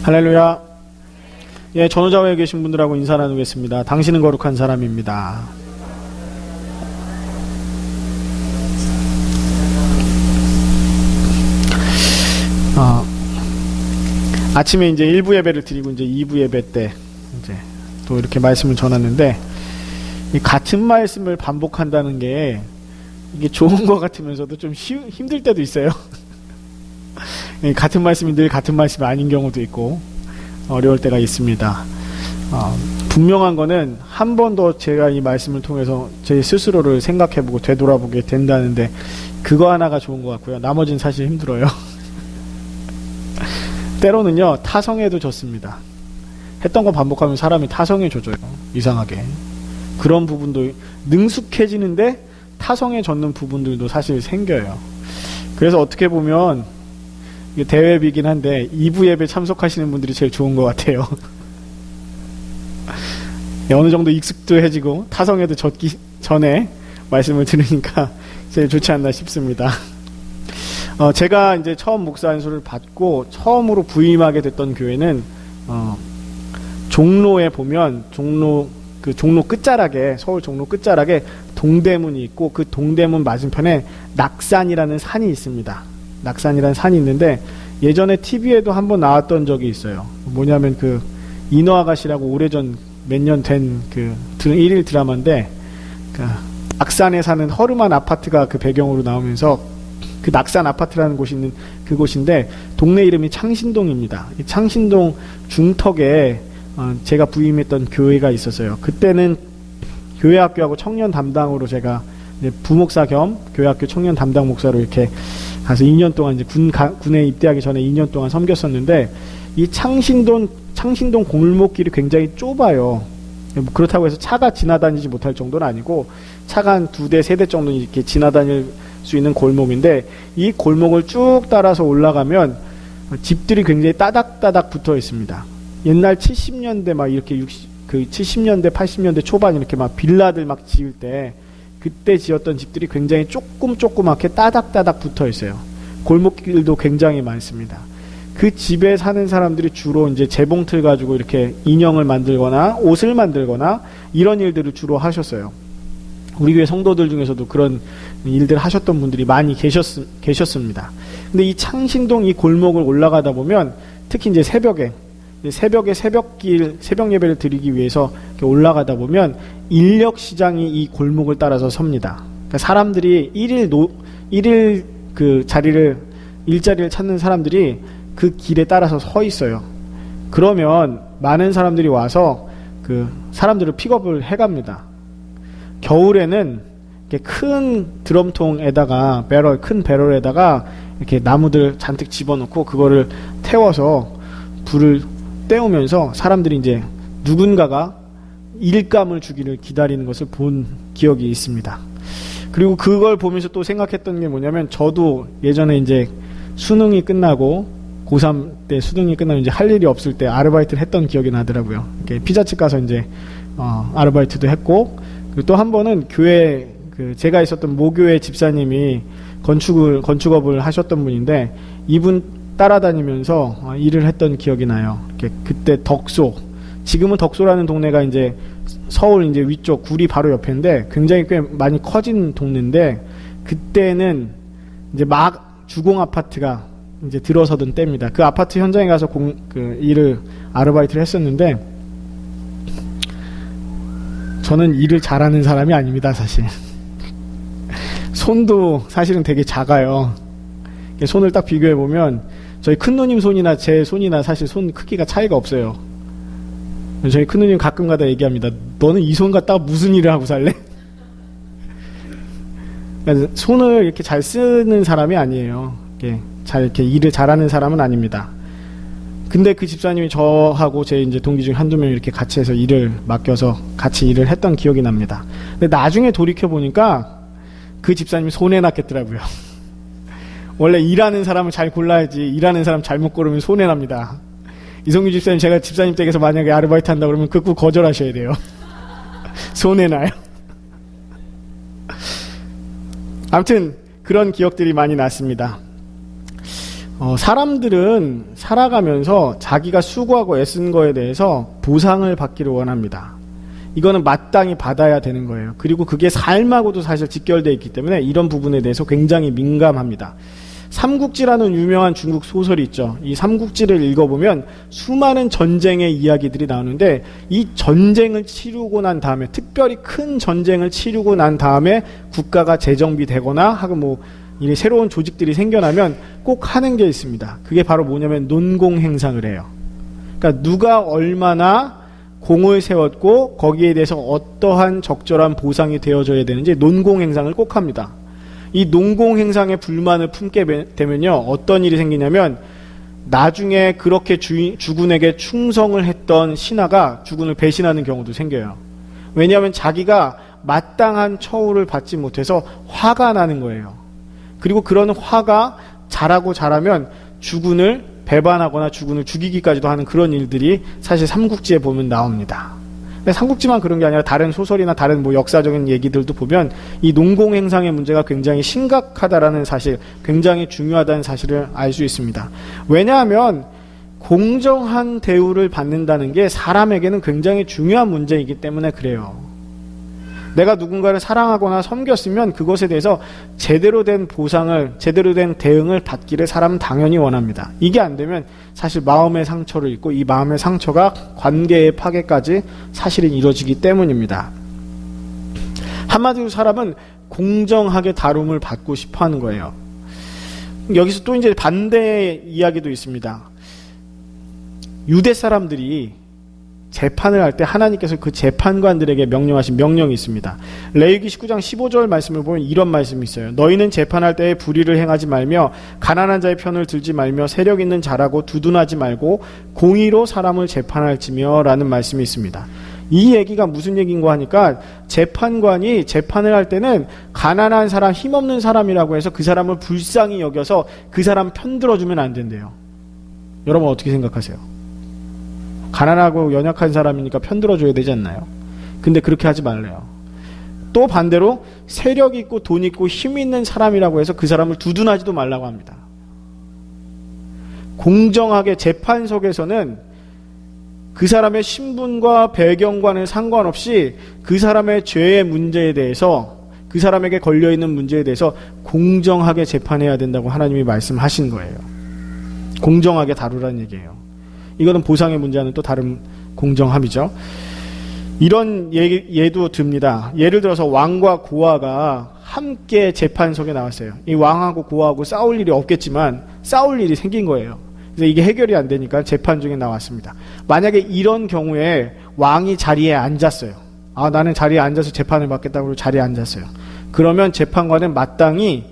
할렐루야. 예, 전후좌우에 계신 분들하고 인사 나누겠습니다. 당신은 거룩한 사람입니다. 아침에 이제 1부 예배를 드리고 이제 2부 예배 때 이제 또 이렇게 말씀을 전하는데, 이 같은 말씀을 반복한다는 게 이게 좋은 것 같으면서도 좀 힘들 때도 있어요. 같은 말씀이 늘 같은 말씀이 아닌 경우도 있고 어려울 때가 있습니다. 분명한 거는 한 번 더 제가 이 말씀을 통해서 제 스스로를 생각해보고 되돌아보게 된다는데, 그거 하나가 좋은 것 같고요. 나머지는 사실 힘들어요. 때로는요, 타성에도 졌습니다. 했던 거 반복하면 사람이 타성에 젖어요. 이상하게. 그런 부분도 능숙해지는데 타성에 젖는 부분들도 사실 생겨요. 그래서 어떻게 보면 이게 대회비긴 한데 2부 예배 참석하시는 분들이 제일 좋은 것 같아요. 어느 정도 익숙해지고 타성에도 젖기 전에 말씀을 들으니까 제일 좋지 않나 싶습니다. 제가 이제 처음 목사 안수를 받고 처음으로 부임하게 됐던 교회는 종로에 보면 종로 끝자락에, 서울 종로 끝자락에 동대문이 있고, 그 동대문 맞은편에 낙산이라는 산이 있습니다. 낙산이라는 산이 있는데 예전에 TV에도 한번 나왔던 적이 있어요. 뭐냐면 그 인어아가씨라고 오래전 몇 년 된 그 1일 드라마인데, 그 낙산에 사는 허름한 아파트가 그 배경으로 나오면서, 그 낙산 아파트라는 곳이 있는 그곳인데 동네 이름이 창신동입니다. 이 창신동 중턱에 제가 부임했던 교회가 있었어요. 그때는 교회학교하고 청년 담당으로 제가 이제 부목사 겸 교회학교 청년 담당 목사로 이렇게 가서 2년 동안 이제 군에 입대하기 전에 2년 동안 섬겼었는데, 이 창신동 골목길이 굉장히 좁아요. 그렇다고 해서 차가 지나다니지 못할 정도는 아니고 차가 한 2대, 3대 정도는 이렇게 지나다닐 수 있는 골목인데, 이 골목을 쭉 따라서 올라가면 집들이 굉장히 따닥따닥 붙어 있습니다. 옛날 70년대 막 이렇게 70년대, 80년대 초반 이렇게 막 빌라들 막 지을 때 그때 지었던 집들이 굉장히 조그맣게 따닥따닥 붙어 있어요. 골목길도 굉장히 많습니다. 그 집에 사는 사람들이 주로 이제 재봉틀 가지고 이렇게 인형을 만들거나 옷을 만들거나 이런 일들을 주로 하셨어요. 우리 교회 성도들 중에서도 그런 일들 하셨던 분들이 많이 계셨습니다. 근데 이 창신동 이 골목을 올라가다 보면 특히 이제 새벽에 새벽 예배를 드리기 위해서 이렇게 올라가다 보면 인력 시장이 이 골목을 따라서 섭니다. 그러니까 사람들이 일일 그 일자리를 찾는 사람들이 그 길에 따라서 서 있어요. 그러면 많은 사람들이 와서 그 사람들을 픽업을 해갑니다. 겨울에는 이렇게 큰 드럼통에다가 큰 배럴에다가 이렇게 나무들 잔뜩 집어넣고 그거를 태워서 불을 때우면서 사람들이 이제 누군가가 일감을 주기를 기다리는 것을 본 기억이 있습니다. 그리고 그걸 보면서 또 생각했던 게 뭐냐면, 저도 예전에 이제 수능이 끝나고 고3 때 수능이 끝나면 이제 할 일이 없을 때 아르바이트를 했던 기억이 나더라고요. 이렇게 피자집 가서 이제 아르바이트도 했고, 그리고 또 한 번은 교회 제가 있었던 모교회 집사님이 건축업을 하셨던 분인데, 이분 따라다니면서 일을 했던 기억이 나요. 그때 지금은 덕소라는 동네가 이제 서울 이제 위쪽 구리 바로 옆인데 굉장히 꽤 많이 커진 동네인데, 그때는 이제 막 주공 아파트가 이제 들어서던 때입니다. 그 아파트 현장에 가서 아르바이트를 했었는데, 저는 일을 잘하는 사람이 아닙니다, 사실. 손도 사실은 되게 작아요. 손을 딱 비교해보면 저희 큰누님 손이나 제 손이나 사실 손 크기가 차이가 없어요. 저희 큰누님 가끔가다 얘기합니다. 너는 이 손 갖다가 무슨 일을 하고 살래? 손을 이렇게 잘 쓰는 사람이 아니에요. 이렇게 일을 잘하는 사람은 아닙니다. 근데 그 집사님이 저하고 제 이제 동기 중 한두 명 이렇게 같이 해서 일을 맡겨서 같이 일을 했던 기억이 납니다. 근데 나중에 돌이켜보니까 그 집사님이 손해났겠더라고요. 원래 일하는 사람을 잘 골라야지, 일하는 사람 잘못 고르면 손해납니다. 이성규 집사님, 제가 집사님 댁에서 만약에 아르바이트 한다 그러면 극구 거절하셔야 돼요. 손해나요. 아무튼 그런 기억들이 많이 났습니다. 사람들은 살아가면서 자기가 수고하고 애쓴 거에 대해서 보상을 받기를 원합니다. 이거는 마땅히 받아야 되는 거예요. 그리고 그게 삶하고도 사실 직결되어 있기 때문에 이런 부분에 대해서 굉장히 민감합니다. 삼국지라는 유명한 중국 소설이 있죠. 이 삼국지를 읽어보면 수많은 전쟁의 이야기들이 나오는데, 이 전쟁을 치르고 난 다음에, 특별히 큰 전쟁을 치르고 난 다음에 국가가 재정비되거나 하고 이 새로운 조직들이 생겨나면 꼭 하는 게 있습니다. 그게 바로 뭐냐면 논공행상을 해요. 그러니까 누가 얼마나 공을 세웠고 거기에 대해서 어떠한 적절한 보상이 되어져야 되는지 논공행상을 꼭 합니다. 이 논공행상에 불만을 품게 되면요, 어떤 일이 생기냐면 나중에 그렇게 주군에게 충성을 했던 신하가 주군을 배신하는 경우도 생겨요. 왜냐하면 자기가 마땅한 처우를 받지 못해서 화가 나는 거예요. 그리고 그런 화가 잘하면 주군을 배반하거나 주군을 죽이기까지도 하는 그런 일들이 사실 삼국지에 보면 나옵니다. 근데 삼국지만 그런 게 아니라 다른 소설이나 다른 역사적인 얘기들도 보면 이 농공행상의 문제가 굉장히 심각하다라는 사실, 굉장히 중요하다는 사실을 알 수 있습니다. 왜냐하면 공정한 대우를 받는다는 게 사람에게는 굉장히 중요한 문제이기 때문에 그래요. 내가 누군가를 사랑하거나 섬겼으면 그것에 대해서 제대로 된 보상을, 제대로 된 대응을 받기를 사람은 당연히 원합니다. 이게 안 되면 사실 마음의 상처를 입고 이 마음의 상처가 관계의 파괴까지 사실은 이루어지기 때문입니다. 한마디로 사람은 공정하게 다룸을 받고 싶어 하는 거예요. 여기서 또 이제 반대의 이야기도 있습니다. 유대 사람들이 재판을 할 때 하나님께서 그 재판관들에게 명령하신 명령이 있습니다. 레위기 19장 15절 말씀을 보면 이런 말씀이 있어요. 너희는 재판할 때에 불의를 행하지 말며 가난한 자의 편을 들지 말며 세력 있는 자라고 두둔하지 말고 공의로 사람을 재판할지며 라는 말씀이 있습니다. 이 얘기가 무슨 얘기인가 하니까 재판관이 재판을 할 때는 가난한 사람, 힘없는 사람이라고 해서 그 사람을 불쌍히 여겨서 그 사람 편 들어주면 안 된대요. 여러분 어떻게 생각하세요? 가난하고 연약한 사람이니까 편들어줘야 되지 않나요? 근데 그렇게 하지 말래요. 또 반대로 세력 있고 돈 있고 힘 있는 사람이라고 해서 그 사람을 두둔하지도 말라고 합니다. 공정하게 재판석에서는 그 사람의 신분과 배경과는 상관없이 그 사람의 죄의 문제에 대해서, 그 사람에게 걸려있는 문제에 대해서 공정하게 재판해야 된다고 하나님이 말씀하신 거예요. 공정하게 다루라는 얘기예요. 이거는 보상의 문제와는 또 다른 공정함이죠. 이런 예도 듭니다. 예를 들어서 왕과 고아가 함께 재판석에 나왔어요. 이 왕하고 고아하고 싸울 일이 없겠지만 싸울 일이 생긴 거예요. 그래서 이게 해결이 안 되니까 재판 중에 나왔습니다. 만약에 이런 경우에 왕이 자리에 앉았어요. 나는 자리에 앉아서 재판을 받겠다고 자리에 앉았어요. 그러면 재판관은 마땅히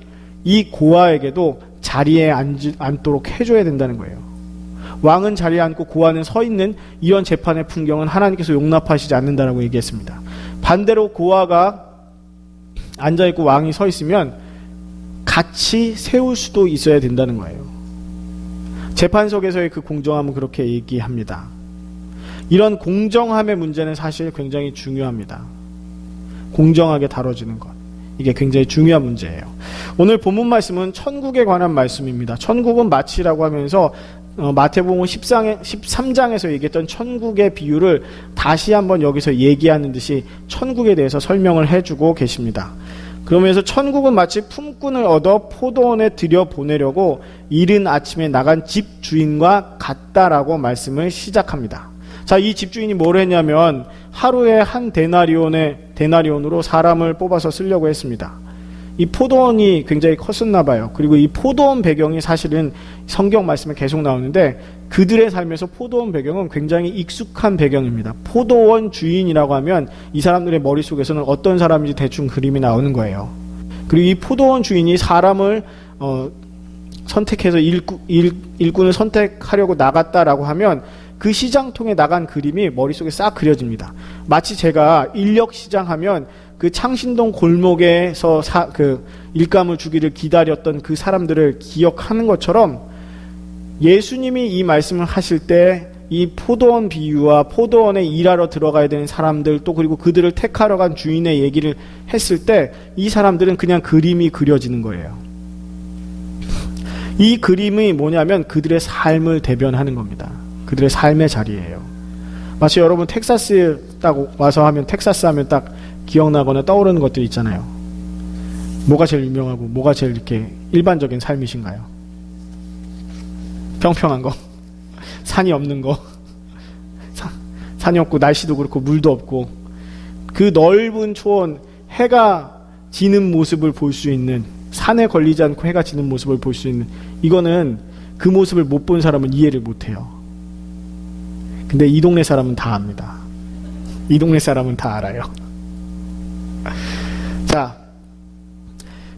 이 고아에게도 자리에 앉도록 해줘야 된다는 거예요. 왕은 자리에 앉고 고아는 서 있는 이런 재판의 풍경은 하나님께서 용납하시지 않는다라고 얘기했습니다. 반대로 고아가 앉아있고 왕이 서 있으면 같이 세울 수도 있어야 된다는 거예요. 재판석에서의 그 공정함은 그렇게 얘기합니다. 이런 공정함의 문제는 사실 굉장히 중요합니다. 공정하게 다뤄지는 것. 이게 굉장히 중요한 문제예요. 오늘 본문 말씀은 천국에 관한 말씀입니다. 천국은 마치라고 하면서 마태복음 13장에서 얘기했던 천국의 비유를 다시 한번 여기서 얘기하는 듯이 천국에 대해서 설명을 해주고 계십니다. 그러면서 천국은 마치 품꾼을 얻어 포도원에 들여보내려고 이른 아침에 나간 집주인과 같다라고 말씀을 시작합니다. 자, 이 집주인이 뭘 했냐면 하루에 한 데나리온으로 사람을 뽑아서 쓰려고 했습니다. 이 포도원이 굉장히 컸었나 봐요. 그리고 이 포도원 배경이 사실은 성경 말씀에 계속 나오는데 그들의 삶에서 포도원 배경은 굉장히 익숙한 배경입니다. 포도원 주인이라고 하면 이 사람들의 머릿속에서는 어떤 사람인지 대충 그림이 나오는 거예요. 그리고 이 포도원 주인이 사람을 선택해서 일꾼을 선택하려고 나갔다라고 하면 그 시장통에 나간 그림이 머릿속에 싹 그려집니다. 마치 제가 인력시장 하면 그 창신동 골목에서 일감을 주기를 기다렸던 그 사람들을 기억하는 것처럼 예수님이 이 말씀을 하실 때 이 포도원 비유와 포도원에 일하러 들어가야 되는 사람들 또 그리고 그들을 택하러 간 주인의 얘기를 했을 때 이 사람들은 그냥 그림이 그려지는 거예요. 이 그림이 뭐냐면 그들의 삶을 대변하는 겁니다. 그들의 삶의 자리예요. 마치 여러분 텍사스 딱 와서 하면 텍사스 하면 딱 기억나거나 떠오르는 것들이 있잖아요. 뭐가 제일 유명하고 뭐가 제일 이렇게 일반적인 삶이신가요? 평평한 거, 산이 없는 거, 산이 없고 날씨도 그렇고 물도 없고 그 넓은 초원, 해가 지는 모습을 볼 수 있는, 산에 걸리지 않고 해가 지는 모습을 볼 수 있는, 이거는 그 모습을 못 본 사람은 이해를 못해요. 근데 이 동네 사람은 다 압니다. 이 동네 사람은 다 알아요. 자,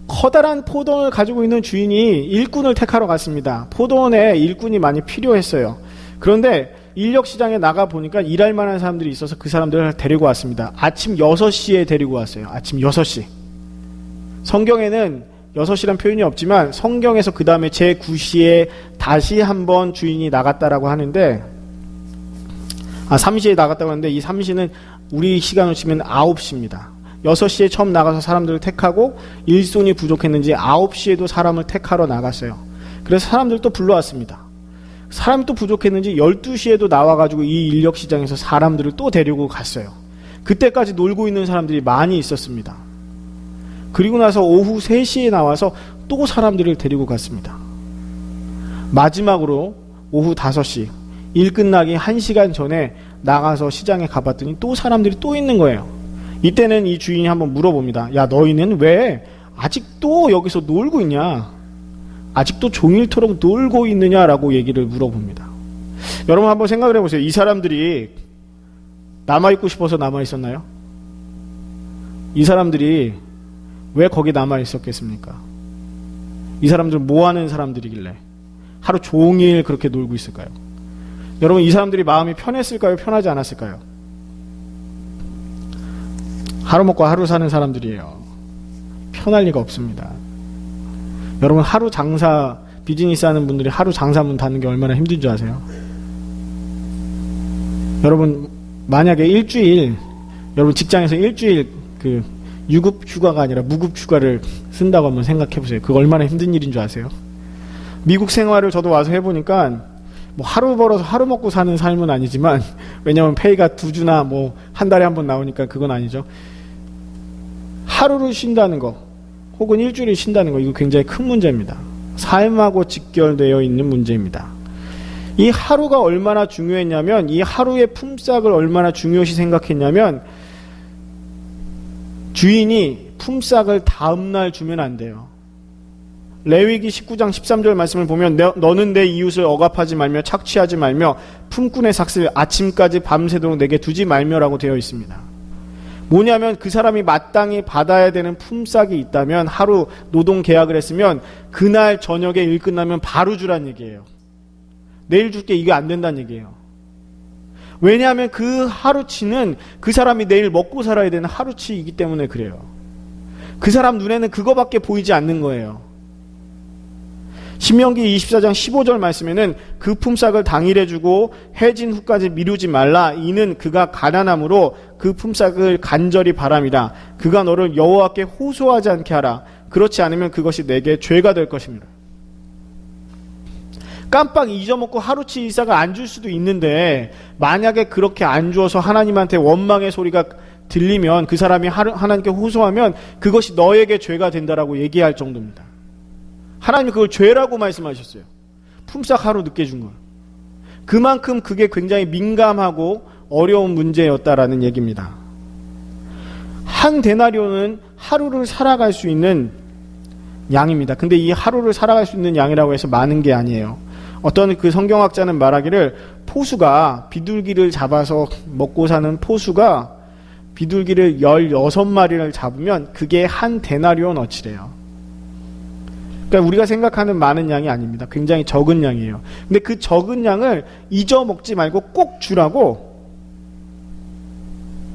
커다란 포도원을 가지고 있는 주인이 일꾼을 택하러 갔습니다. 포도원에 일꾼이 많이 필요했어요. 그런데 인력시장에 나가보니까 일할 만한 사람들이 있어서 그 사람들을 데리고 왔습니다. 아침 6시에 데리고 왔어요. 아침 6시. 성경에는 6시란 표현이 없지만 성경에서 그 다음에 제9시에 다시 한번 주인이 나갔다라고 하는데 3시에 나갔다고 하는데 이 3시는 우리 시간으로 치면 9시입니다. 6시에 처음 나가서 사람들을 택하고 일손이 부족했는지 9시에도 사람을 택하러 나갔어요. 그래서 사람들 또 불러왔습니다. 사람이 또 부족했는지 12시에도 나와가지고 이 인력시장에서 사람들을 또 데리고 갔어요. 그때까지 놀고 있는 사람들이 많이 있었습니다. 그리고 나서 오후 3시에 나와서 또 사람들을 데리고 갔습니다. 마지막으로 오후 5시, 일 끝나기 1시간 전에 나가서 시장에 가봤더니 또 사람들이 또 있는 거예요. 이때는 이 주인이 한번 물어봅니다. 야, 너희는 왜 아직도 여기서 놀고 있냐? 아직도 종일토록 놀고 있느냐라고 얘기를 물어봅니다. 여러분 한번 생각을 해보세요. 이 사람들이 남아있고 싶어서 남아있었나요? 이 사람들이 왜 거기 남아있었겠습니까? 이 사람들은 뭐하는 사람들이길래 하루 종일 그렇게 놀고 있을까요? 여러분 이 사람들이 마음이 편했을까요? 편하지 않았을까요? 하루 먹고 하루 사는 사람들이에요. 편할 리가 없습니다. 여러분 하루 장사 비즈니스 하는 분들이 하루 장사문 닫는 게 얼마나 힘든 줄 아세요? 여러분 만약에 일주일, 여러분 직장에서 일주일 그 유급 휴가가 아니라 무급 휴가를 쓴다고 한번 생각해 보세요. 그거 얼마나 힘든 일인 줄 아세요? 미국 생활을 저도 와서 해보니까 뭐 하루 벌어서 하루 먹고 사는 삶은 아니지만, 왜냐면 페이가 2주나 뭐 한 달에 한 번 나오니까 그건 아니죠. 하루를 쉰다는 거 혹은 일주일을 쉰다는 거, 이거 굉장히 큰 문제입니다. 삶하고 직결되어 있는 문제입니다. 이 하루가 얼마나 중요했냐면, 이 하루의 품삯을 얼마나 중요시 생각했냐면, 주인이 품삯을 다음날 주면 안 돼요. 레위기 19장 13절 말씀을 보면 너는 내 이웃을 억압하지 말며 착취하지 말며 품꾼의 삭슬 아침까지 밤새도록 내게 두지 말며라고 되어 있습니다. 뭐냐면 그 사람이 마땅히 받아야 되는 품삯이 있다면, 하루 노동 계약을 했으면 그날 저녁에 일 끝나면 바로 주란 얘기예요. 내일 줄게, 이게 안 된다는 얘기예요. 왜냐하면 그 하루치는 그 사람이 내일 먹고 살아야 되는 하루치이기 때문에 그래요. 그 사람 눈에는 그거밖에 보이지 않는 거예요. 신명기 24장 15절 말씀에는 그 품삯을 당일에 주고 해진 후까지 미루지 말라. 이는 그가 가난함으로 그 품삯을 간절히 바람이라. 그가 너를 여호와께 호소하지 않게 하라. 그렇지 않으면 그것이 내게 죄가 될 것입니다. 깜빡 잊어먹고 하루치 일상을 안 줄 수도 있는데, 만약에 그렇게 안 주어서 하나님한테 원망의 소리가 들리면, 그 사람이 하나님께 호소하면 그것이 너에게 죄가 된다라고 얘기할 정도입니다. 하나님이 그걸 죄라고 말씀하셨어요. 품삯 하루 늦게 준 걸. 그만큼 그게 굉장히 민감하고 어려운 문제였다라는 얘기입니다. 한 데나리온은 하루를 살아갈 수 있는 양입니다. 근데 이 하루를 살아갈 수 있는 양이라고 해서 많은 게 아니에요. 어떤 그 성경학자는 말하기를, 포수가 비둘기를 잡아서 먹고 사는 포수가 비둘기를 16마리를 잡으면 그게 한 데나리온 어치래요. 그러니까 우리가 생각하는 많은 양이 아닙니다. 굉장히 적은 양이에요. 근데 그 적은 양을 잊어먹지 말고 꼭 주라고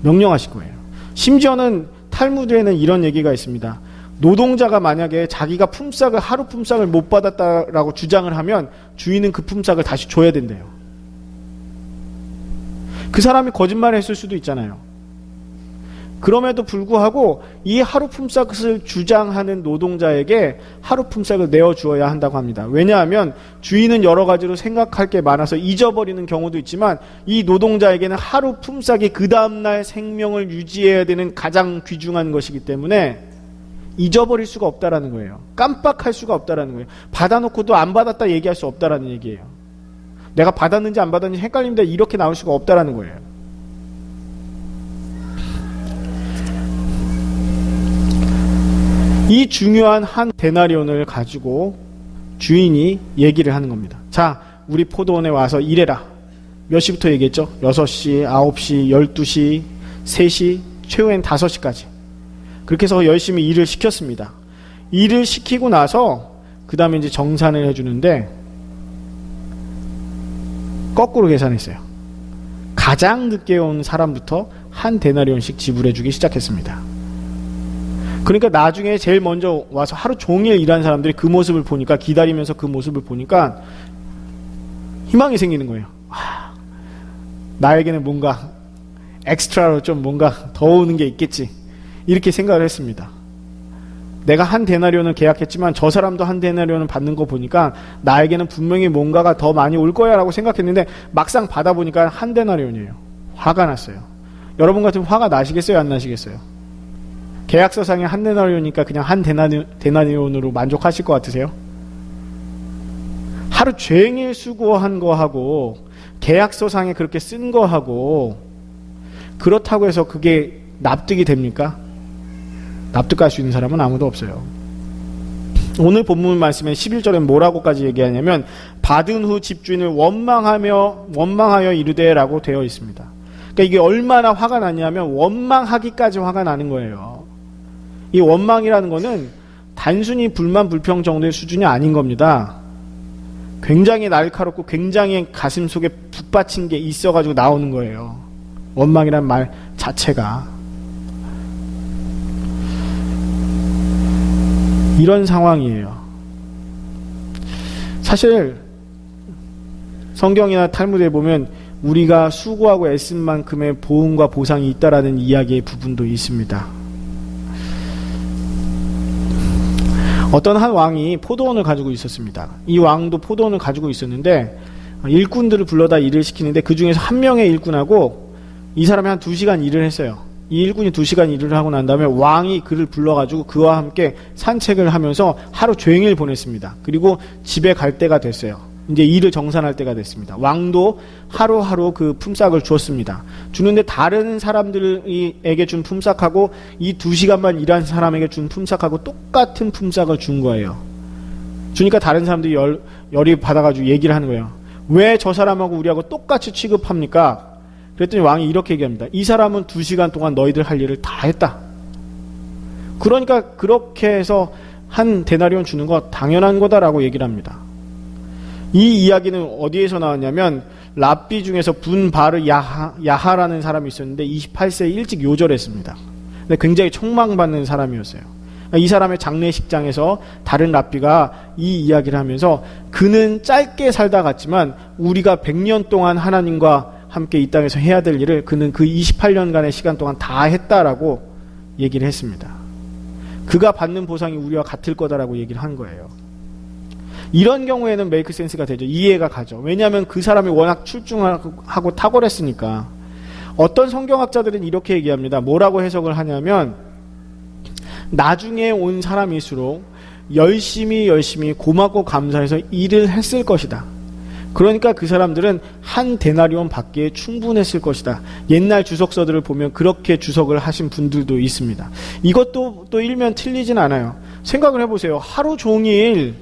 명령하실 거예요. 심지어는 탈무드에는 이런 얘기가 있습니다. 노동자가 만약에 자기가 품삯을, 하루 품삯을 못 받았다라고 주장을 하면 주인은 그 품삯을 다시 줘야 된대요. 그 사람이 거짓말을 했을 수도 있잖아요. 그럼에도 불구하고 이 하루 품삯을 주장하는 노동자에게 하루 품삯을 내어주어야 한다고 합니다. 왜냐하면 주인은 여러 가지로 생각할 게 많아서 잊어버리는 경우도 있지만 이 노동자에게는 하루 품삯이 그 다음날 생명을 유지해야 되는 가장 귀중한 것이기 때문에 잊어버릴 수가 없다라는 거예요. 깜빡할 수가 없다라는 거예요. 받아놓고도 안 받았다 얘기할 수 없다라는 얘기예요. 내가 받았는지 안 받았는지 헷갈립니다. 이렇게 나올 수가 없다라는 거예요. 이 중요한 한 데나리온을 가지고 주인이 얘기를 하는 겁니다. 자, 우리 포도원에 와서 일해라. 몇 시부터 얘기했죠? 6시, 9시, 12시, 3시, 최후엔 5시까지. 그렇게 해서 열심히 일을 시켰습니다. 일을 시키고 나서 그 다음에 이제 정산을 해주는데 거꾸로 계산했어요. 가장 늦게 온 사람부터 한 데나리온씩 지불해주기 시작했습니다. 그러니까 나중에 제일 먼저 와서 하루 종일 일한 사람들이 그 모습을 보니까, 기다리면서 그 모습을 보니까 희망이 생기는 거예요. 나에게는 뭔가 엑스트라로 좀 뭔가 더 오는 게 있겠지, 이렇게 생각을 했습니다. 내가 한 데나리온을 계약했지만 저 사람도 한 데나리온을 받는 거 보니까 나에게는 분명히 뭔가가 더 많이 올 거야 라고 생각했는데 막상 받아보니까 한 데나리온이에요. 화가 났어요. 여러분 같으면 화가 나시겠어요, 안 나시겠어요? 계약서상에 한 데나리온이니까 그냥 한 데나리온으로 만족하실 것 같으세요? 하루 종일 수고한 거하고 계약서상에 그렇게 쓴 거하고 그렇다고 해서 그게 납득이 됩니까? 납득할 수 있는 사람은 아무도 없어요. 오늘 본문 말씀에 11절에 뭐라고까지 얘기하냐면 받은 후 집주인을 원망하여 이르되 라고 되어 있습니다. 그러니까 이게 얼마나 화가 났냐면 원망하기까지 화가 나는 거예요. 이 원망이라는 거는 단순히 불만 불평 정도의 수준이 아닌 겁니다. 굉장히 날카롭고 굉장히 가슴 속에 북받친 게 있어가지고 나오는 거예요. 원망이란 말 자체가. 이런 상황이에요. 사실 성경이나 탈무드에 보면 우리가 수고하고 애쓴 만큼의 보응과 보상이 있다라는 이야기의 부분도 있습니다. 어떤 한 왕이 포도원을 가지고 있었습니다. 이 왕도 포도원을 가지고 있었는데 일꾼들을 불러다 일을 시키는데 그 중에서 한 명의 일꾼하고 이 사람이 한 2시간 일을 했어요. 이 일꾼이 2시간 일을 하고 난 다음에 왕이 그를 불러가지고 그와 함께 산책을 하면서 하루 종일 보냈습니다. 그리고 집에 갈 때가 됐어요. 이제 일을 정산할 때가 됐습니다. 왕도 하루하루 그 품삯을 주었습니다. 주는데 다른 사람들에게 준 품삯하고 이 2시간만 일한 사람에게 준 품삯하고 똑같은 품삯을 준 거예요. 주니까 다른 사람들이 열이 받아가지고 얘기를 하는 거예요. 왜 저 사람하고 우리하고 똑같이 취급합니까? 그랬더니 왕이 이렇게 얘기합니다. 이 사람은 2시간 동안 너희들 할 일을 다 했다. 그러니까 그렇게 해서 한 데나리온 주는 거 당연한 거다라고 얘기를 합니다. 이 이야기는 어디에서 나왔냐면 랍비 중에서 분 바르 야하라는 사람이 있었는데 28세에 일찍 요절했습니다. 근데 굉장히 촉망받는 사람이었어요. 이 사람의 장례식장에서 다른 랍비가 이 이야기를 하면서 그는 짧게 살다 갔지만 우리가 100년 동안 하나님과 함께 이 땅에서 해야 될 일을 그는 그 28년간의 시간 동안 다 했다라고 얘기를 했습니다. 그가 받는 보상이 우리와 같을 거다라고 얘기를 한 거예요. 이런 경우에는 메이크 센스가 되죠. 이해가 가죠. 왜냐하면 그 사람이 워낙 출중하고 탁월했으니까. 어떤 성경학자들은 이렇게 얘기합니다. 뭐라고 해석을 하냐면 나중에 온 사람일수록 열심히 고맙고 감사해서 일을 했을 것이다. 그러니까 그 사람들은 한 데나리온 받기에 충분했을 것이다. 옛날 주석서들을 보면 그렇게 주석을 하신 분들도 있습니다. 이것도 또 일면 틀리진 않아요. 생각을 해보세요. 하루 종일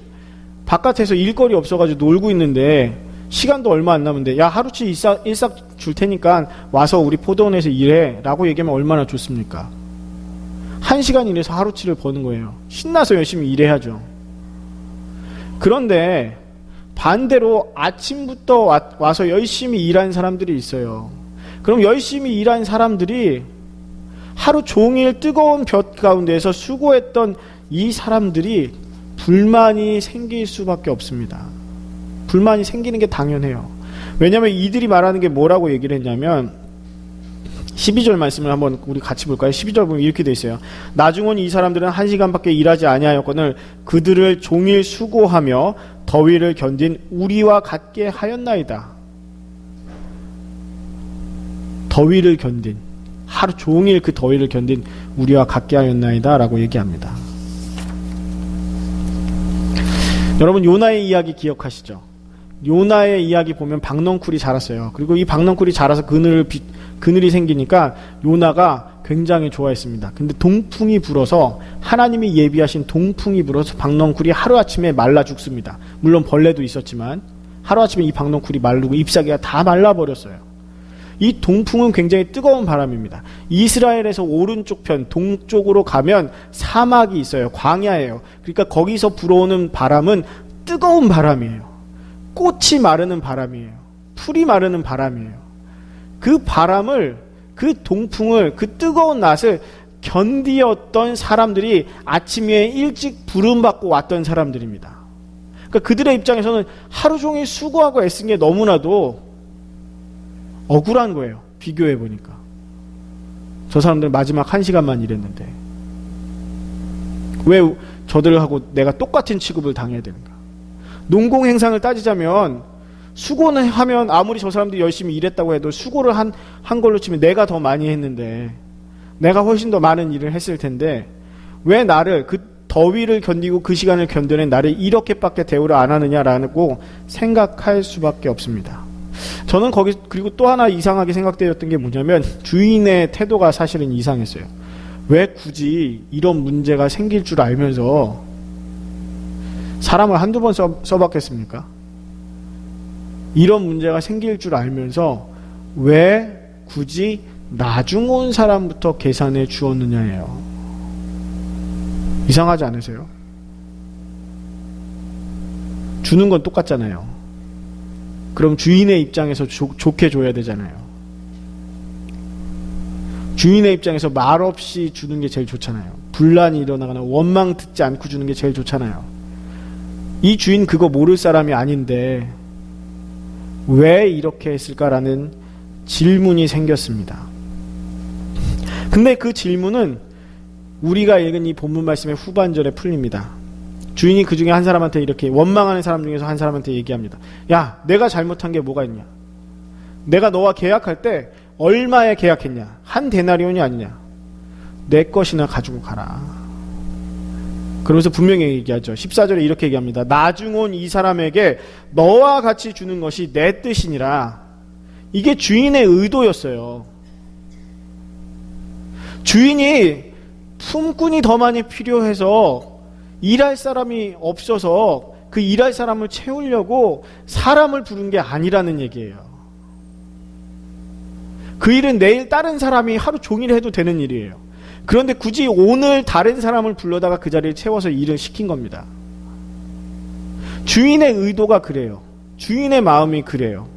바깥에서 일거리 없어가지고 놀고 있는데 시간도 얼마 안 남은데 야 하루치 일삭 줄 테니까 와서 우리 포도원에서 일해 라고 얘기하면 얼마나 좋습니까? 1시간 일해서 하루치를 버는 거예요. 신나서 열심히 일해야죠. 그런데 반대로 아침부터 와서 열심히 일한 사람들이 있어요. 그럼 열심히 일한 사람들이 하루 종일 뜨거운 볕 가운데에서 수고했던 이 사람들이 불만이 생길 수밖에 없습니다. 불만이 생기는 게 당연해요. 왜냐하면 이들이 말하는 게 뭐라고 얘기를 했냐면 12절 말씀을 한번 우리 같이 볼까요? 12절 보면 이렇게 돼 있어요. 나중 이 사람들은 1시간밖에 일하지 아니하였거늘 그들을 종일 수고하며 더위를 견딘 우리와 같게 하였나이다. 더위를 견딘, 하루 종일 그 더위를 견딘 우리와 같게 하였나이다 라고 얘기합니다. 여러분, 요나의 이야기 기억하시죠? 요나의 이야기 보면 박넝쿨이 자랐어요. 그리고 이 박넝쿨이 자라서 그늘이 생기니까 요나가 굉장히 좋아했습니다. 근데 동풍이 불어서, 하나님이 예비하신 동풍이 불어서 박넝쿨이 하루아침에 말라 죽습니다. 물론 벌레도 있었지만 하루아침에 이 박넝쿨이 마르고 잎사귀가 다 말라버렸어요. 이 동풍은 굉장히 뜨거운 바람입니다. 이스라엘에서 오른쪽 편 동쪽으로 가면 사막이 있어요. 광야예요. 그러니까 거기서 불어오는 바람은 뜨거운 바람이에요. 꽃이 마르는 바람이에요. 풀이 마르는 바람이에요. 그 바람을, 그 동풍을, 그 뜨거운 낯을 견디었던 사람들이 아침에 일찍 부름받고 왔던 사람들입니다. 그러니까 그들의 입장에서는 하루 종일 수고하고 애쓴 게 너무나도 억울한 거예요. 비교해 보니까. 저 사람들 마지막 1시간만 일했는데 왜 저들하고 내가 똑같은 취급을 당해야 되는가? 농공 행상을 따지자면 수고는 하면 아무리 저 사람들이 열심히 일했다고 해도 수고를 한 걸로 치면 내가 더 많이 했는데, 내가 훨씬 더 많은 일을 했을 텐데 왜 나를, 그 더위를 견디고 그 시간을 견뎌낸 나를 이렇게밖에 대우를 안 하느냐라고 생각할 수밖에 없습니다. 저는 그리고 또 하나 이상하게 생각되었던 게 뭐냐면 주인의 태도가 사실은 이상했어요. 왜 굳이 이런 문제가 생길 줄 알면서 사람을 한두 번 써봤겠습니까? 이런 문제가 생길 줄 알면서 왜 굳이 나중 온 사람부터 계산해 주었느냐예요. 이상하지 않으세요? 주는 건 똑같잖아요. 그럼 주인의 입장에서 좋게 줘야 되잖아요. 주인의 입장에서 말없이 주는 게 제일 좋잖아요. 분란이 일어나거나 원망 듣지 않고 주는 게 제일 좋잖아요. 이 주인 그거 모를 사람이 아닌데 왜 이렇게 했을까라는 질문이 생겼습니다. 근데 그 질문은 우리가 읽은 이 본문 말씀의 후반절에 풀립니다. 주인이 그 중에 한 사람한테, 이렇게 원망하는 사람 중에서 한 사람한테 얘기합니다. 야, 내가 잘못한 게 뭐가 있냐? 내가 너와 계약할 때 얼마에 계약했냐? 한 데나리온이 아니냐? 내 것이나 가지고 가라. 그러면서 분명히 얘기하죠. 14절에 이렇게 얘기합니다. 나중 온 이 사람에게 너와 같이 주는 것이 내 뜻이니라. 이게 주인의 의도였어요. 주인이 품꾼이 더 많이 필요해서 일할 사람이 없어서 그 일할 사람을 채우려고 사람을 부른 게 아니라는 얘기예요. 그 일은 내일 다른 사람이 하루 종일 해도 되는 일이에요. 그런데 굳이 오늘 다른 사람을 불러다가 그 자리를 채워서 일을 시킨 겁니다. 주인의 의도가 그래요. 주인의 마음이 그래요.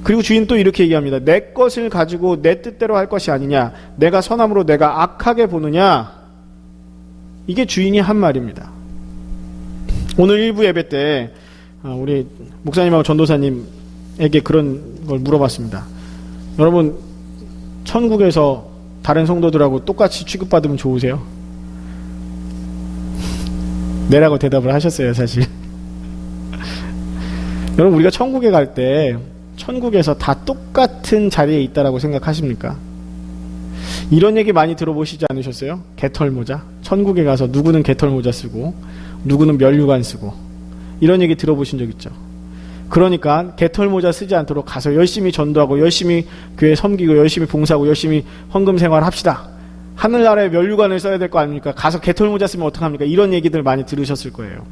그리고 주인 또 이렇게 얘기합니다. 내 것을 가지고 내 뜻대로 할 것이 아니냐? 내가 선함으로 내가 악하게 보느냐? 이게 주인이 한 말입니다. 오늘 일부 예배 때 우리 목사님하고 전도사님에게 그런 걸 물어봤습니다. 여러분, 천국에서 다른 성도들하고 똑같이 취급받으면 좋으세요? 네라고 대답을 하셨어요, 사실. 여러분, 우리가 천국에 갈 때 천국에서 다 똑같은 자리에 있다라고 생각하십니까? 이런 얘기 많이 들어보시지 않으셨어요? 개털모자? 천국에 가서 누구는 개털모자 쓰고 누구는 면류관 쓰고 이런 얘기 들어보신 적 있죠? 그러니까 개털모자 쓰지 않도록 가서 열심히 전도하고 열심히 교회 섬기고 열심히 봉사하고 열심히 헌금 생활합시다. 하늘나라에 면류관을 써야 될 거 아닙니까? 가서 개털모자 쓰면 어떡합니까? 이런 얘기들 많이 들으셨을 거예요.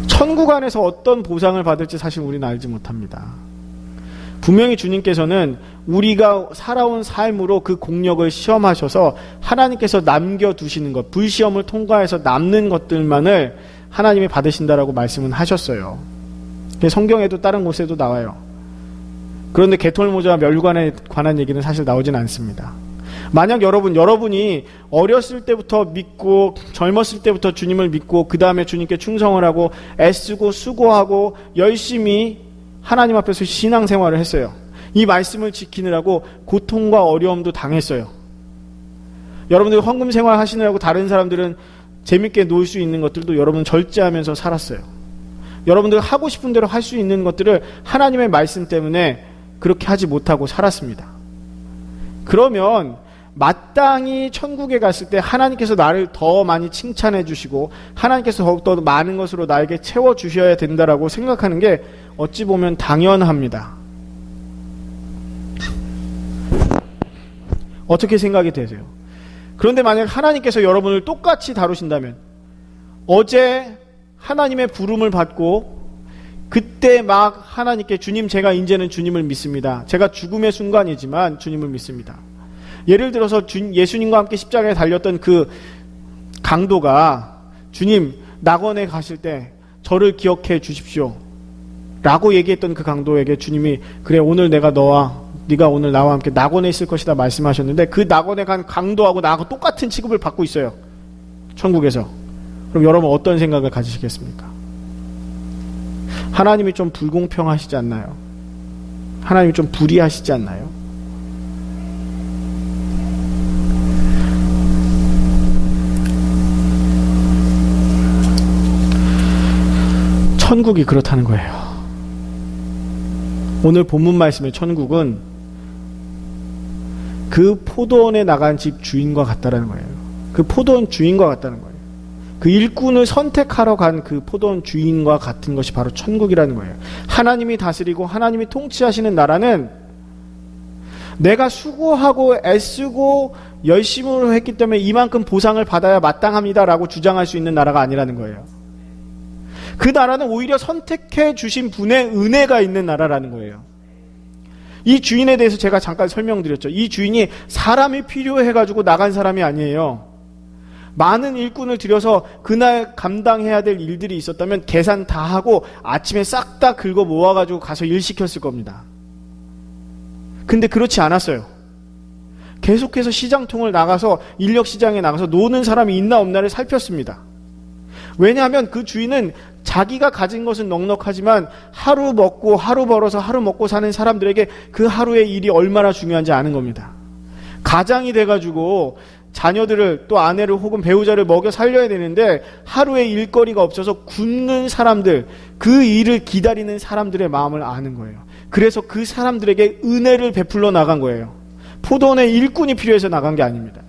천국 안에서 어떤 보상을 받을지 사실 우리는 알지 못합니다. 분명히 주님께서는 우리가 살아온 삶으로 그 공력을 시험하셔서 하나님께서 남겨두시는 것, 불시험을 통과해서 남는 것들만을 하나님이 받으신다라고 말씀은 하셨어요. 성경에도 다른 곳에도 나와요. 그런데 개털모자와 면류관에 관한 얘기는 사실 나오진 않습니다. 만약 여러분이 어렸을 때부터 믿고 젊었을 때부터 주님을 믿고 그 다음에 주님께 충성을 하고 애쓰고 수고하고 열심히 하나님 앞에서 신앙생활을 했어요. 이 말씀을 지키느라고 고통과 어려움도 당했어요. 여러분들 헌금 생활 하시느라고 다른 사람들은 재밌게 놀 수 있는 것들도 여러분 절제하면서 살았어요. 여러분들 하고 싶은 대로 할 수 있는 것들을 하나님의 말씀 때문에 그렇게 하지 못하고 살았습니다. 그러면 마땅히 천국에 갔을 때 하나님께서 나를 더 많이 칭찬해 주시고 하나님께서 더욱더 많은 것으로 나에게 채워주셔야 된다라고 생각하는 게 어찌 보면 당연합니다. 어떻게 생각이 되세요? 그런데 만약 하나님께서 여러분을 똑같이 다루신다면 어제 하나님의 부름을 받고 그때 막 하나님께 주님 제가 이제는 주님을 믿습니다. 제가 죽음의 순간이지만 주님을 믿습니다. 예를 들어서 예수님과 함께 십자가에 달렸던 그 강도가 주님 낙원에 가실 때 저를 기억해 주십시오 라고 얘기했던 그 강도에게 주님이 그래 오늘 네가 오늘 나와 함께 낙원에 있을 것이다 말씀하셨는데 그 낙원에 간 강도하고 나하고 똑같은 취급을 받고 있어요. 천국에서. 그럼 여러분 어떤 생각을 가지시겠습니까? 하나님이 좀 불공평하시지 않나요? 하나님이 좀 불의하시지 않나요? 천국이 그렇다는 거예요. 오늘 본문 말씀의 천국은 그 포도원에 나간 집 주인과 같다라는 거예요. 그 포도원 주인과 같다는 거예요. 그 일꾼을 선택하러 간 그 포도원 주인과 같은 것이 바로 천국이라는 거예요. 하나님이 다스리고 하나님이 통치하시는 나라는 내가 수고하고 애쓰고 열심으로 했기 때문에 이만큼 보상을 받아야 마땅합니다라고 주장할 수 있는 나라가 아니라는 거예요. 그 나라는 오히려 선택해 주신 분의 은혜가 있는 나라라는 거예요. 이 주인에 대해서 제가 잠깐 설명드렸죠. 이 주인이 사람이 필요해가지고 나간 사람이 아니에요. 많은 일꾼을 들여서 그날 감당해야 될 일들이 있었다면 계산 다 하고 아침에 싹 다 긁어 모아가지고 가서 일 시켰을 겁니다. 근데 그렇지 않았어요. 계속해서 시장통을 나가서 인력시장에 나가서 노는 사람이 있나 없나를 살폈습니다. 왜냐하면 그 주인은 자기가 가진 것은 넉넉하지만 하루 먹고 하루 벌어서 하루 먹고 사는 사람들에게 그 하루의 일이 얼마나 중요한지 아는 겁니다. 가장이 돼가지고 자녀들을 또 아내를 혹은 배우자를 먹여 살려야 되는데 하루에 일거리가 없어서 굶는 사람들, 그 일을 기다리는 사람들의 마음을 아는 거예요. 그래서 그 사람들에게 은혜를 베풀러 나간 거예요. 포도원에 일꾼이 필요해서 나간 게 아닙니다.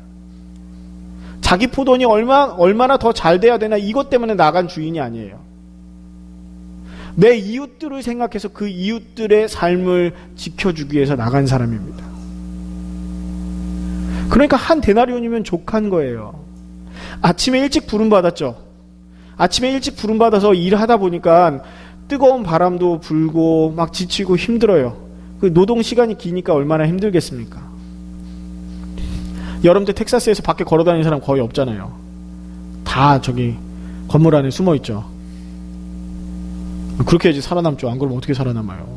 자기 포도원이 얼마나 더 잘 돼야 되나 이것 때문에 나간 주인이 아니에요. 내 이웃들을 생각해서 그 이웃들의 삶을 지켜주기 위해서 나간 사람입니다. 그러니까 한 데나리온이면 족한 거예요. 아침에 일찍 부름받았죠. 아침에 일찍 부름받아서 일하다 보니까 뜨거운 바람도 불고 막 지치고 힘들어요. 그 노동 시간이 기니까 얼마나 힘들겠습니까? 여름 때 텍사스에서 밖에 걸어다니는 사람 거의 없잖아요. 다 저기 건물 안에 숨어 있죠. 그렇게 해야지 살아남죠. 안 그러면 어떻게 살아남아요?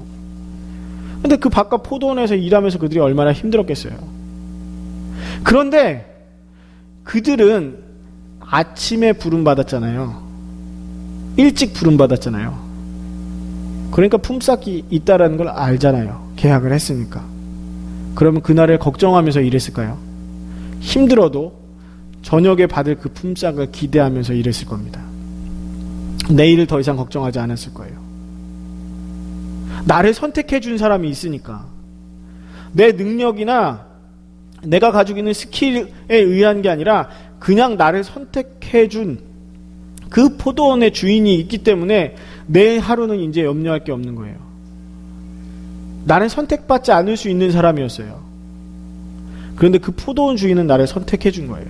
근데 그 바깥 포도원에서 일하면서 그들이 얼마나 힘들었겠어요. 그런데 그들은 아침에 부름받았잖아요. 일찍 부름받았잖아요. 그러니까 품삯이 있다라는 걸 알잖아요. 계약을 했으니까. 그러면 그날을 걱정하면서 일했을까요? 힘들어도 저녁에 받을 그 품삯을 기대하면서 일했을 겁니다. 내일을 더 이상 걱정하지 않았을 거예요. 나를 선택해 준 사람이 있으니까. 내 능력이나 내가 가지고 있는 스킬에 의한 게 아니라 그냥 나를 선택해 준 그 포도원의 주인이 있기 때문에 내 하루는 이제 염려할 게 없는 거예요. 나는 선택받지 않을 수 있는 사람이었어요. 그런데 그 포도원 주인은 나를 선택해 준 거예요.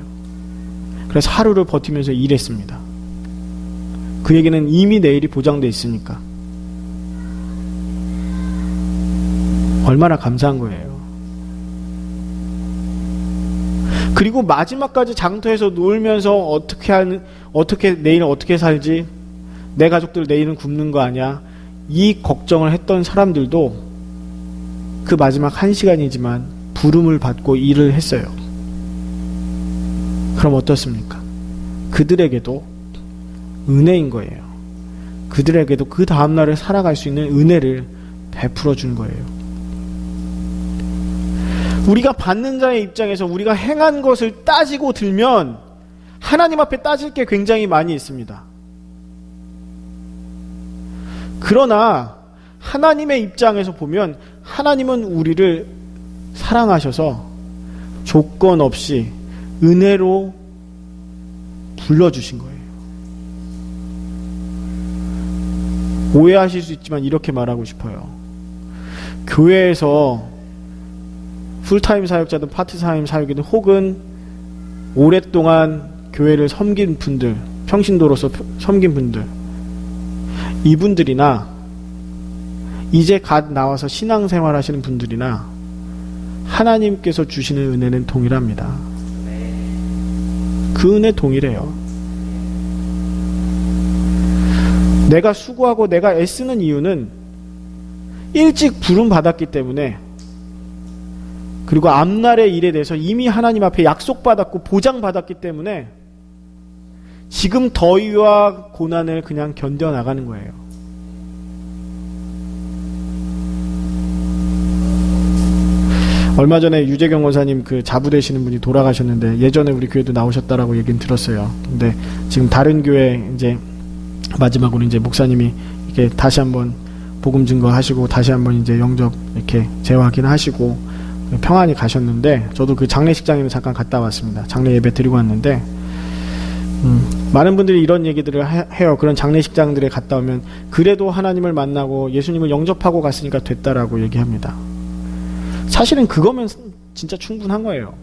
그래서 하루를 버티면서 일했습니다. 그에게는 이미 내일이 보장돼 있으니까. 얼마나 감사한 거예요. 그리고 마지막까지 장터에서 놀면서 내일은 어떻게 살지? 내 가족들 내일은 굶는 거 아니야? 이 걱정을 했던 사람들도 그 마지막 1시간이지만 부름을 받고 일을 했어요. 그럼 어떻습니까? 그들에게도 은혜인 거예요. 그들에게도 그 다음날을 살아갈 수 있는 은혜를 베풀어 준 거예요. 우리가 받는 자의 입장에서 우리가 행한 것을 따지고 들면 하나님 앞에 따질 게 굉장히 많이 있습니다. 그러나 하나님의 입장에서 보면 하나님은 우리를 사랑하셔서 조건 없이 은혜로 불러주신 거예요. 오해하실 수 있지만 이렇게 말하고 싶어요. 교회에서 풀타임 사역자든 파트타임 사역이든 혹은 오랫동안 교회를 섬긴 분들, 평신도로서 섬긴 분들, 이분들이나 이제 갓 나와서 신앙생활 하시는 분들이나 하나님께서 주시는 은혜는 동일합니다. 그 은혜 동일해요. 내가 수고하고 내가 애쓰는 이유는 일찍 부름 받았기 때문에, 그리고 앞날의 일에 대해서 이미 하나님 앞에 약속받았고 보장받았기 때문에 지금 더위와 고난을 그냥 견뎌나가는 거예요. 얼마 전에 유재경 원사님 그 자부 되시는 분이 돌아가셨는데 예전에 우리 교회도 나오셨다라고 얘기는 들었어요. 근데 지금 다른 교회 이제 마지막으로 이제 목사님이 이렇게 다시 한번 복음 증거하시고 다시 한번 이제 영접 이렇게 재확인하시고 평안히 가셨는데, 저도 그 장례식장에는 잠깐 갔다 왔습니다. 장례 예배 드리고 왔는데 많은 분들이 이런 얘기들을 해요. 그런 장례식장들에 갔다 오면 그래도 하나님을 만나고 예수님을 영접하고 갔으니까 됐다라고 얘기합니다. 사실은 그거면 진짜 충분한 거예요.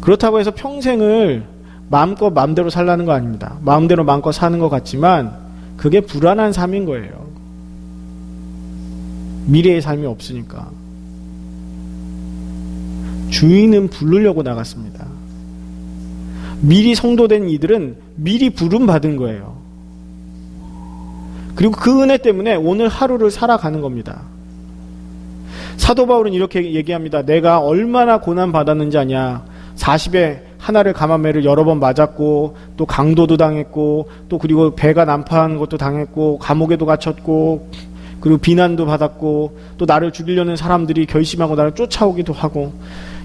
그렇다고 해서 평생을 마음대로 살라는 거 아닙니다. 마음대로 사는 것 같지만 그게 불안한 삶인 거예요. 미래의 삶이 없으니까. 주인은 부르려고 나갔습니다. 미리 성도된 이들은 미리 부름 받은 거예요. 그리고 그 은혜 때문에 오늘 하루를 살아가는 겁니다. 사도 바울은 이렇게 얘기합니다. 내가 얼마나 고난 받았는지 아냐. 40에 하나를 가마매를 여러 번 맞았고, 또 강도도 당했고, 또 그리고 배가 난파한 것도 당했고, 감옥에도 갇혔고, 그리고 비난도 받았고, 또 나를 죽이려는 사람들이 결심하고 나를 쫓아오기도 하고,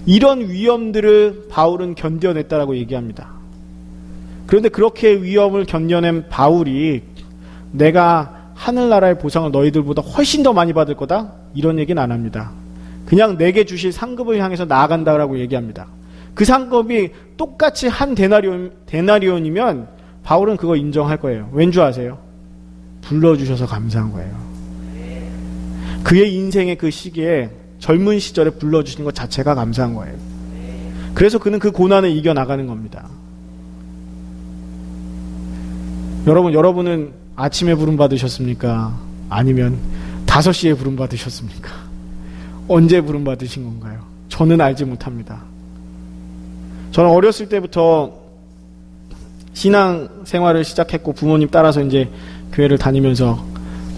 이런 위험들을 바울은 견뎌냈다라고 얘기합니다. 그런데 그렇게 위험을 견뎌낸 바울이 내가 하늘나라의 보상을 너희들보다 훨씬 더 많이 받을 거다? 이런 얘기는 안 합니다. 그냥 내게 주실 상급을 향해서 나아간다라고 얘기합니다. 그 상급이 똑같이 한 데나리온이면 바울은 그거 인정할 거예요. 왠 줄 아세요? 불러주셔서 감사한 거예요. 그의 인생의 그 시기에 젊은 시절에 불러주신 것 자체가 감사한 거예요. 그래서 그는 그 고난을 이겨나가는 겁니다. 여러분은 아침에 부름 받으셨습니까? 아니면 5시에 부름 받으셨습니까? 언제 부름 받으신 건가요? 저는 알지 못합니다. 저는 어렸을 때부터 신앙 생활을 시작했고 부모님 따라서 이제 교회를 다니면서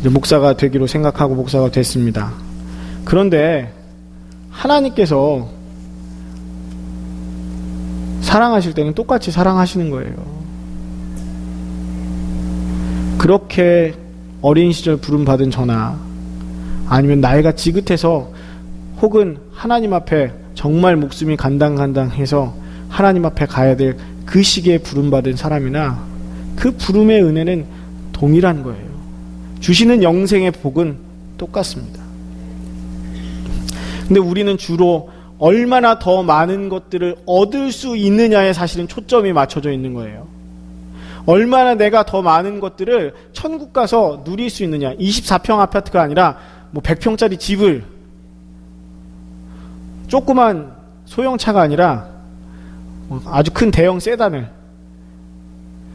이제 목사가 되기로 생각하고 목사가 됐습니다. 그런데 하나님께서 사랑하실 때는 똑같이 사랑하시는 거예요. 그렇게 어린 시절 부름받은 저나 아니면 나이가 지긋해서 혹은 하나님 앞에 정말 목숨이 간당간당해서 하나님 앞에 가야 될 그 시기에 부름받은 사람이나 그 부름의 은혜는 동일한 거예요. 주시는 영생의 복은 똑같습니다. 근데 우리는 주로 얼마나 더 많은 것들을 얻을 수 있느냐에 사실은 초점이 맞춰져 있는 거예요. 얼마나 내가 더 많은 것들을 천국 가서 누릴 수 있느냐. 24평 아파트가 아니라 뭐 100평짜리 집을, 조그만 소형차가 아니라 아주 큰 대형 세단을,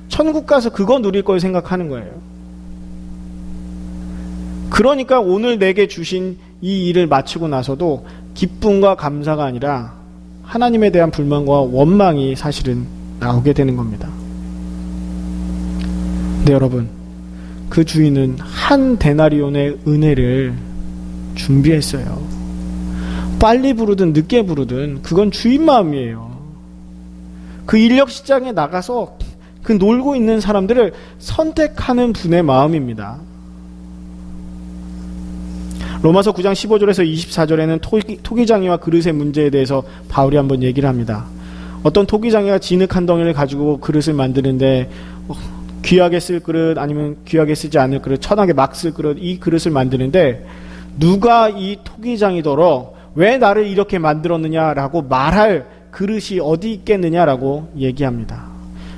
천국 가서 그거 누릴 걸 생각하는 거예요. 그러니까 오늘 내게 주신 이 일을 마치고 나서도 기쁨과 감사가 아니라 하나님에 대한 불만과 원망이 사실은 나오게 되는 겁니다. 네, 여러분, 그 주인은 한 데나리온의 은혜를 준비했어요. 빨리 부르든 늦게 부르든 그건 주인 마음이에요. 그 인력 시장에 나가서 그 놀고 있는 사람들을 선택하는 분의 마음입니다. 로마서 9장 15절에서 24절에는 토기장이와 그릇의 문제에 대해서 바울이 한번 얘기를 합니다. 어떤 토기장이가 진흙 한 덩이를 가지고 그릇을 만드는데 귀하게 쓸 그릇 아니면 귀하게 쓰지 않을 그릇, 천하게 막 쓸 그릇, 이 그릇을 만드는데 누가 이 토기장이더러 왜 나를 이렇게 만들었느냐라고 말할 그릇이 어디 있겠느냐라고 얘기합니다.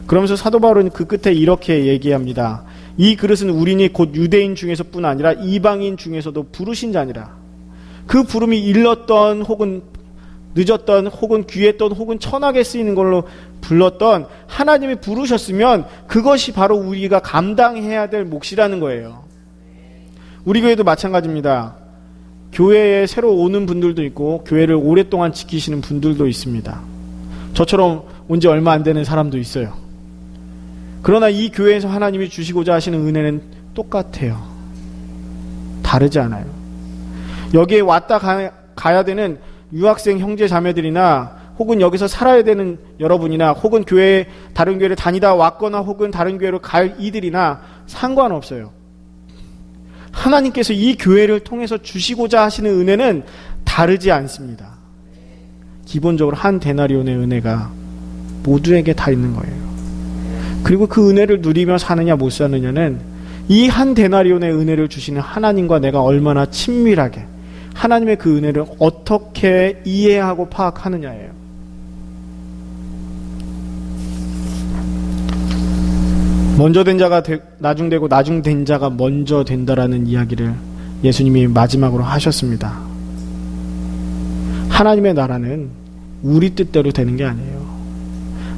그러면서 사도 바울은 그 끝에 이렇게 얘기합니다. 이 그릇은 우리니 곧 유대인 중에서뿐 아니라 이방인 중에서도 부르신 자니라. 그 부름이 일렀던 혹은 늦었던 혹은 귀했던 혹은 천하게 쓰이는 걸로 불렀던 하나님이 부르셨으면 그것이 바로 우리가 감당해야 될 몫이라는 거예요. 우리 교회도 마찬가지입니다. 교회에 새로 오는 분들도 있고 교회를 오랫동안 지키시는 분들도 있습니다. 저처럼 온 지 얼마 안 되는 사람도 있어요. 그러나 이 교회에서 하나님이 주시고자 하시는 은혜는 똑같아요. 다르지 않아요. 여기에 왔다 가야 되는 유학생 형제 자매들이나 혹은 여기서 살아야 되는 여러분이나 혹은 다른 교회를 다니다 왔거나 혹은 다른 교회로 갈 이들이나 상관없어요. 하나님께서 이 교회를 통해서 주시고자 하시는 은혜는 다르지 않습니다. 기본적으로 한 데나리온의 은혜가 모두에게 다 있는 거예요. 그리고 그 은혜를 누리며 사느냐 못 사느냐는 이 한 데나리온의 은혜를 주시는 하나님과 내가 얼마나 친밀하게 하나님의 그 은혜를 어떻게 이해하고 파악하느냐예요. 먼저 된 자가 나중되고 나중된 자가 먼저 된다라는 이야기를 예수님이 마지막으로 하셨습니다. 하나님의 나라는 우리 뜻대로 되는 게 아니에요.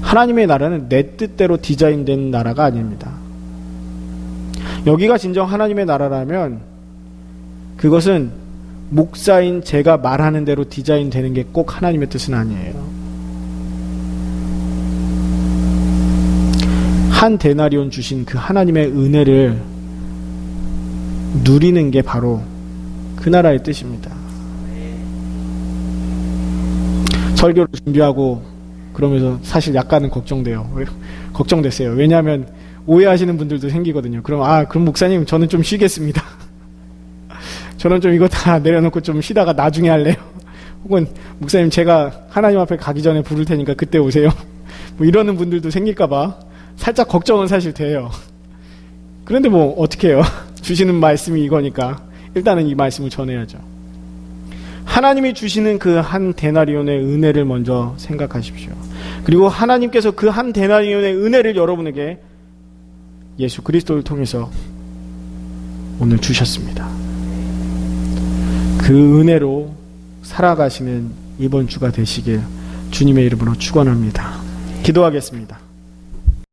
하나님의 나라는 내 뜻대로 디자인된 나라가 아닙니다. 여기가 진정 하나님의 나라라면 그것은 목사인 제가 말하는 대로 디자인되는 게 꼭 하나님의 뜻은 아니에요. 한 데나리온 주신 그 하나님의 은혜를 누리는 게 바로 그 나라의 뜻입니다. 설교를 준비하고 그러면서 사실 약간은 걱정됐어요. 왜냐하면 오해하시는 분들도 생기거든요. 그럼 목사님 저는 좀 쉬겠습니다. 저는 좀 이거 다 내려놓고 좀 쉬다가 나중에 할래요. 혹은 목사님 제가 하나님 앞에 가기 전에 부를 테니까 그때 오세요. 뭐 이러는 분들도 생길까봐 살짝 걱정은 사실 돼요. 그런데 뭐 어떻게 해요. 주시는 말씀이 이거니까 일단은 이 말씀을 전해야죠. 하나님이 주시는 그 한 데나리온의 은혜를 먼저 생각하십시오. 그리고 하나님께서 그 한 데나리온의 은혜를 여러분에게 예수 그리스도를 통해서 오늘 주셨습니다. 그 은혜로 살아가시는 이번 주가 되시길 주님의 이름으로 축원합니다. 기도하겠습니다.